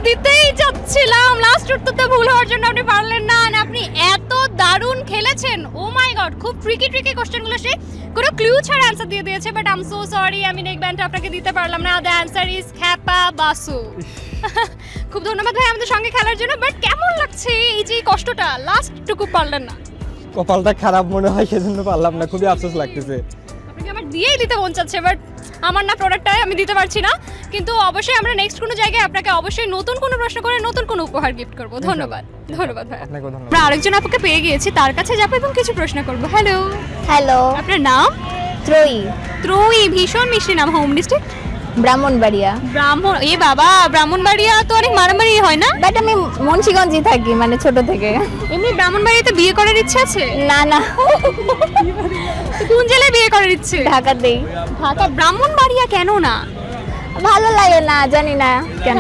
দিতেই যাচ্ছিলাম, লাস্ট উত্তরটা ভুল হওয়ার জন্য আপনি পারলেন না। আর আপনি এত দারুণ খেলেছেন, ও মাই গড, খুব ট্রিকি কোশ্চেনগুলো সে কোনো ক্লু ছাড়া অ্যান্সার দিয়ে দিয়েছে। But I am so sorry, আমি নেক ব্যান্ডটা আপনাকে দিতে পারলাম না। দ্য অ্যান্সার ইজ খ্যাপা বাসু। খুব ধন্যবাদ ভাই আমাদের সঙ্গে খেলার জন্য। বাট কেমন লাগছে এই যে কষ্টটা, লাস্টটুকু পারলেন না? কপালটা খারাপ মনে হয়, সেজন্য পারলাম না, খুবই আফসোস লাগতেছে। আপনাকে আমার দিয়েই দিতে মন চাচ্ছে, বাট আমার না প্রোডাক্টটাই আমি দিতে পারছি না। কিন্তু অবশ্যই আমরা নেক্সট কোনো জায়গায় আপনাকে অবশ্যই নতুন কোনো প্রশ্ন করে নতুন কোনো উপহার গিফট করব। ধন্যবাদ, ধন্যবাদ ভাই। আপনাকে ধন্যবাদ। আমরা আরেকজন আপুকে পেয়ে গিয়েছি, তার কাছে যাবো এবং কিছু প্রশ্ন করব। হ্যালো, হ্যালো, আপনার নাম? ত্রয়ী, ত্রয়ী, ভীষণ মিষ্টি নাম। Home district? ব্রাহ্মণবাড়িয়া। ব্রাহ্মণ, এ বাবা, ব্রাহ্মণবাড়িয়া তো অনেক মারামারি হয় না? বাট আমি মুন্সিগঞ্জে থাকি, মানে ছোট থেকে। এমনি ব্রাহ্মণবাড়িয়াতে বিয়ে করার ইচ্ছে আছে? না না, কোন জেলায় বিয়ে করার ইচ্ছে? ঢাকাতেই। ঢাকা। ব্রাহ্মণবাড়িয়া কেন না? ভালো লাগে না, জানি না কেন।